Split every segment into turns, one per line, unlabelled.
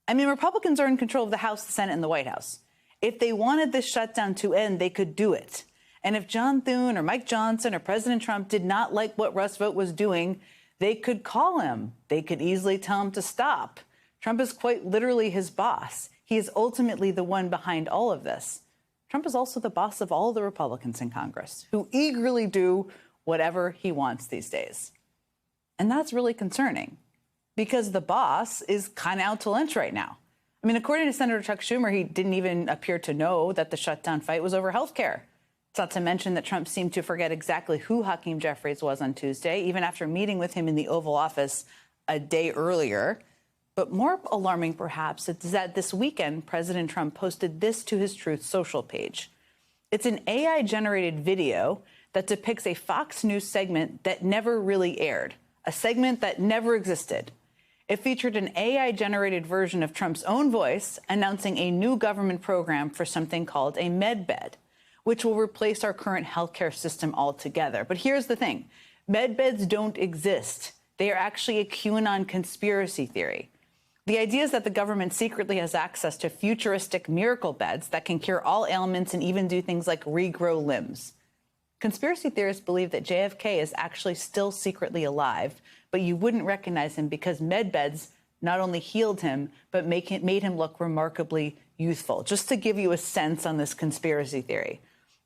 I mean, Republicans are in control of the House, the Senate, and the White House. If they wanted this shutdown to end, they could do it. And if John Thune or Mike Johnson or President Trump did not like what Russ Vought was doing, they could call him. They could easily tell him to stop. Trump is quite literally his boss. He is ultimately the one behind all of this. Trump is also the boss of all the Republicans in Congress, who eagerly do whatever he wants these days. And that's really concerning, because the boss is kind of out to lunch right now. I mean, according to Senator Chuck Schumer, he didn't even appear to know that the shutdown fight was over health care. It's not to mention that Trump seemed to forget exactly who Hakeem Jeffries was on Tuesday, even after meeting with him in the Oval Office a day earlier. But more alarming, perhaps, is that this weekend, President Trump posted this to his Truth Social page. It's an AI-generated video that depicts a Fox News segment that never really aired, a segment that never existed. It featured an AI-generated version of Trump's own voice announcing a new government program for something called a medbed, which will replace our current healthcare system altogether. But here's the thing. Medbeds don't exist. They are actually a QAnon conspiracy theory. The idea is that the government secretly has access to futuristic miracle beds that can cure all ailments and even do things like regrow limbs. Conspiracy theorists believe that JFK is actually still secretly alive, but you wouldn't recognize him because medbeds not only healed him, but made him look remarkably youthful. Just to give you a sense on this conspiracy theory.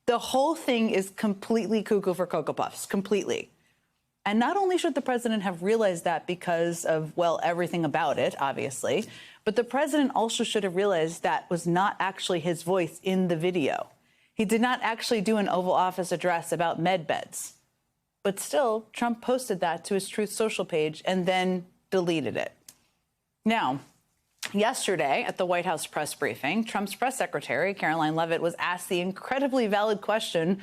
The whole thing is completely cuckoo for Cocoa Puffs, completely. And not only should the president have realized that because of, well, everything about it, obviously, but the president also should have realized that was not actually his voice in the video. He did not actually do an Oval Office address about med beds. But still, Trump posted that to his Truth Social page and then deleted it. Now, yesterday at the White House press briefing, Trump's press secretary, Caroline Leavitt, was asked the incredibly valid question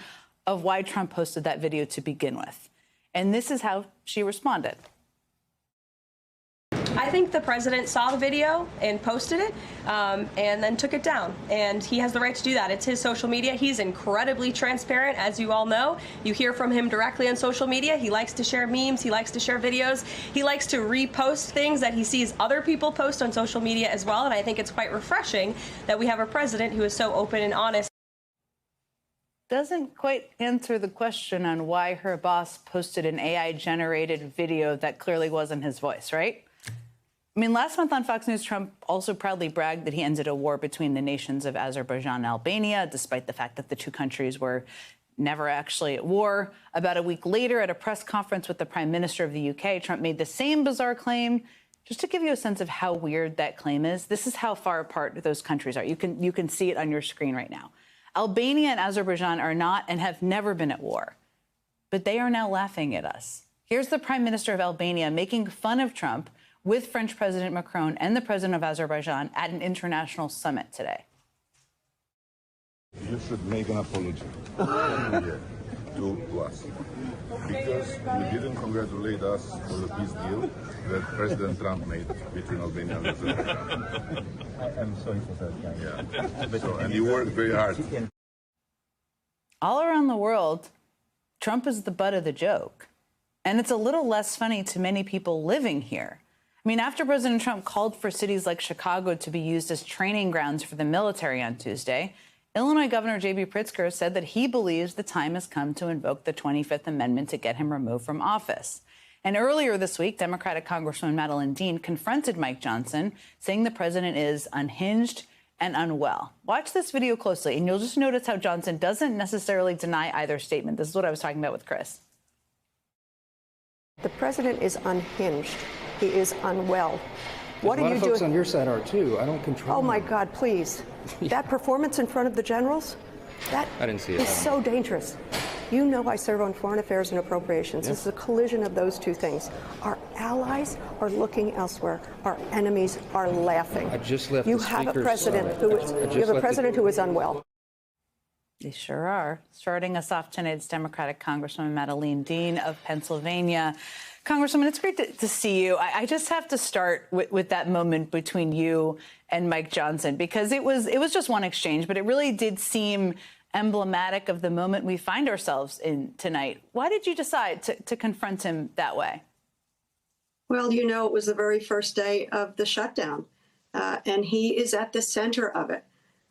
of why Trump posted that video to begin with. And this is how she responded.
I think the president saw the video and posted it and then took it down. And he has the right to do that. It's his social media. He's incredibly transparent, as you all know. You hear from him directly on social media. He likes to share memes. He likes to share videos. He likes to repost things that he sees other people post on social media as well. And I think it's quite refreshing that we have a president who is so open and honest.
Doesn't quite answer the question on why her boss posted an AI-generated video that clearly wasn't his voice, right? I mean, last month on Fox News, Trump also proudly bragged that he ended a war between the nations of Azerbaijan and Albania, despite the fact that the two countries were never actually at war. About a week later, at a press conference with the Prime Minister of the UK, Trump made the same bizarre claim. Just to give you a sense of how weird that claim is, this is how far apart those countries are. You can see it on your screen right now. Albania and Azerbaijan are not and have never been at war, but they are now laughing at us. Here's the Prime Minister of Albania making fun of Trump with French President Macron and the President of Azerbaijan at an international summit today.
You should make an apology to us, because you didn't congratulate us for the peace deal that President Trump made between Albania and Azerbaijan.
I'm sorry for that, guys.
Yeah. And you worked very hard.
All around the world, Trump is the butt of the joke. And it's a little less funny to many people living here. I mean, after President Trump called for cities like Chicago to be used as training grounds for the military on Tuesday, Illinois Governor J.B. Pritzker said that he believes the time has come to invoke the 25th Amendment to get him removed from office. And earlier this week, Democratic Congresswoman Madeleine Dean confronted Mike Johnson, saying the president is unhinged and unwell. Watch this video closely, and you'll just notice how Johnson doesn't necessarily deny either statement. This is what I was talking about with Chris.
The president is unhinged. He is unwell. What are you doing?
A lot of folks on your side are, too. I don't control
Oh, my
them.
God, please. That performance in front of the generals, that
I didn't see it.
is so dangerous. You know I serve on Foreign Affairs and Appropriations.
Yes.
It's a collision of those two things. Our allies are looking elsewhere. Our enemies are laughing.
I just left
You
the
have a
speaker's,
president who is, you have a president who is unwell.
They sure are. Starting us off tonight, it's Democratic Congresswoman Madeleine Dean of Pennsylvania. Congresswoman, it's great to see you. I just have to start with that moment between you and Mike Johnson, because it was just one exchange, but it really did seem emblematic of the moment we find ourselves in tonight. Why did you decide to confront him that way?
Well, you know, it was the very first day of the shutdown.
and he is at the center of it.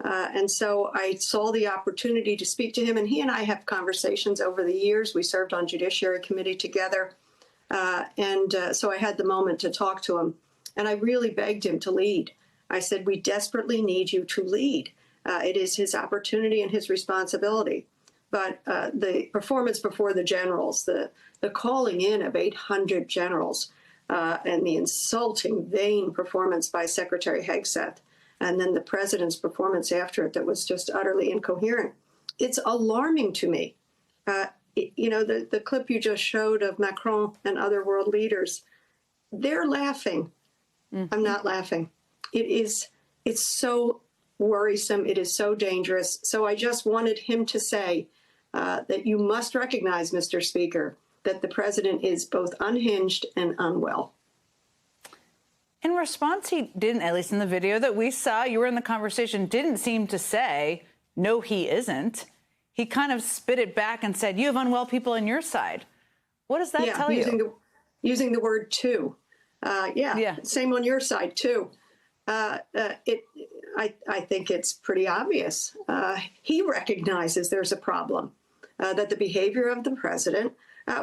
And so I saw the opportunity to speak to him, and he and I have conversations over the years. We served on Judiciary Committee together, so I had the moment to talk to him, and I really begged him to lead. I said, we desperately need you to lead. It is his opportunity and his responsibility. But the performance before the generals, the calling in of 800 generals, and the insulting, vain performance by Secretary Hegseth, and then the president's performance after it that was just utterly incoherent. It's alarming to me. The clip you just showed of Macron and other world leaders, they're laughing. Mm-hmm. I'm not laughing. It's so worrisome. It is so dangerous. So I just wanted him to say that you must recognize, Mr. Speaker, that the president is both unhinged and unwell.
In response, he didn't, at least in the video that we saw, you were in the conversation, didn't seem to say, no, he isn't. He kind of spit it back and said, you have unwell people on your side. What does that tell you?
Using the word too. Same on your side, too. I think it's pretty obvious. He recognizes there's a problem, that the behavior of the president,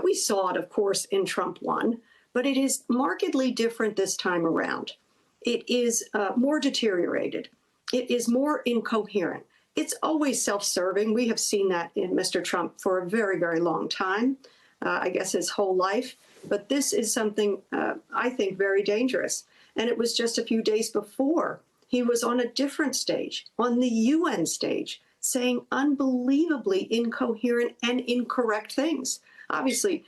we saw it, of course, in Trump 1, but it is markedly different this time around. It is more deteriorated. It is more incoherent. It's always self-serving. We have seen that in Mr. Trump for a very, very long time, I guess his whole life. But this is something I think very dangerous. And it was just a few days before he was on a different stage, on the UN stage, saying unbelievably incoherent and incorrect things. Obviously,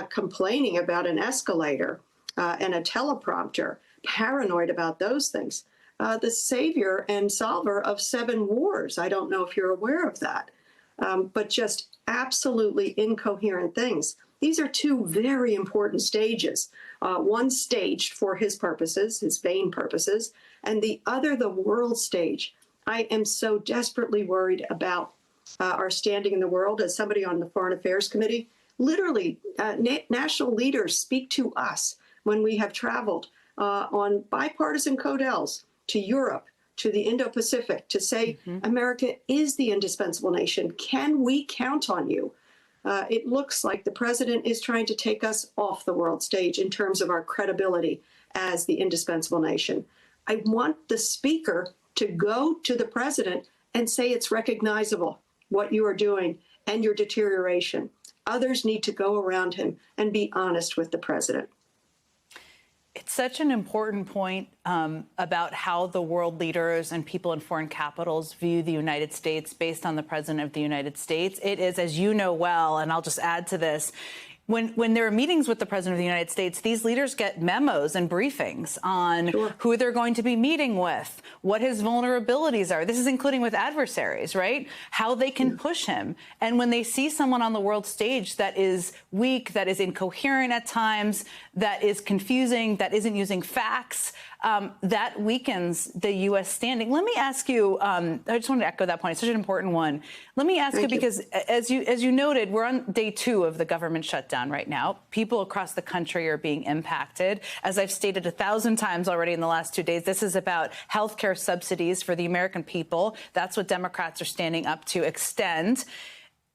complaining about an escalator and a teleprompter, paranoid about those things. The savior and solver of 7 wars. I don't know if you're aware of that, but just absolutely incoherent things. These are 2 very important stages. One staged for his purposes, his vain purposes, and the other the world stage. I am so desperately worried about our standing in the world. As somebody on the Foreign Affairs Committee, literally national leaders speak to us when we have traveled on bipartisan codels to Europe, to the Indo-Pacific, to say America is the indispensable nation. Can we count on you? It looks like the president is trying to take us off the world stage in terms of our credibility as the indispensable nation. I want the speaker to go to the president and say it's recognizable what you are doing and your deterioration. Others need to go around him and be honest with the president.
It's such an important point about how the world leaders and people in foreign capitals view the United States based on the president of the United States. It is, as you know well, and I'll just add to this, when there are meetings with the president of the United States, these leaders get memos and briefings on who they're going to be meeting with, what his vulnerabilities are. This is including with adversaries, right? How they can push him. And when they see someone on the world stage that is weak, that is incoherent at times, that is confusing, that isn't using facts, that weakens the U.S. standing. Let me ask you, I just wanted to echo that point. It's such an important one. Let me ask you, because as you noted, we're on day 2 of the government shutdown right now. People across the country are being impacted. As I've stated 1,000 times already in the last 2 days, this is about health care subsidies for the American people. That's what Democrats are standing up to extend.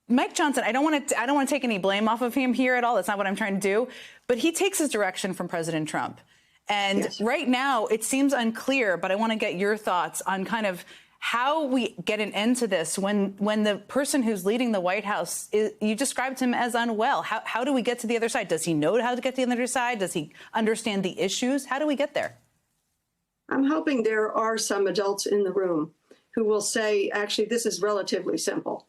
Mike Johnson, I don't want to take any blame off of him here at all. That's not what I'm trying to do. But he takes his direction from President Trump. And right now, it seems unclear, but I want to get your thoughts on kind of how we get an end to this when the person who's leading the White House, you described him as unwell. How do we get to the other side? Does he know how to get to the other side? Does he understand the issues? How do we get there?
I'm hoping there are some adults in the room who will say, actually, this is relatively simple.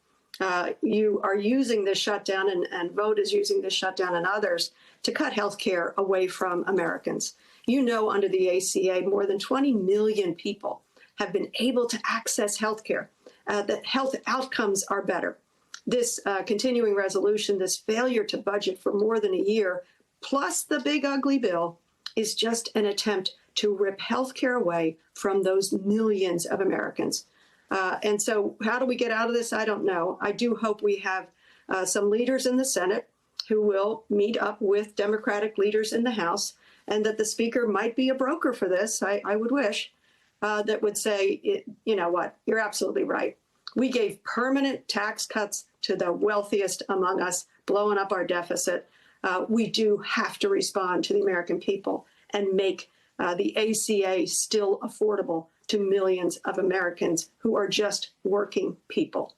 You are using this shutdown, and Vote is using this shutdown and others to cut health care away from Americans. You know, under the ACA, more than 20 million people have been able to access health care, that health outcomes are better. This continuing resolution, this failure to budget for more than a year, plus the big ugly bill, is just an attempt to rip health care away from those millions of Americans. And so how do we get out of this? I don't know. I do hope we have some leaders in the Senate who will meet up with Democratic leaders in the House, and that the speaker might be a broker for this. I would wish. that would say, you know what, you're absolutely right. We gave permanent tax cuts to the wealthiest among us, blowing up our deficit. We do have to respond to the American people and make the ACA still affordable to millions of Americans who are just working people.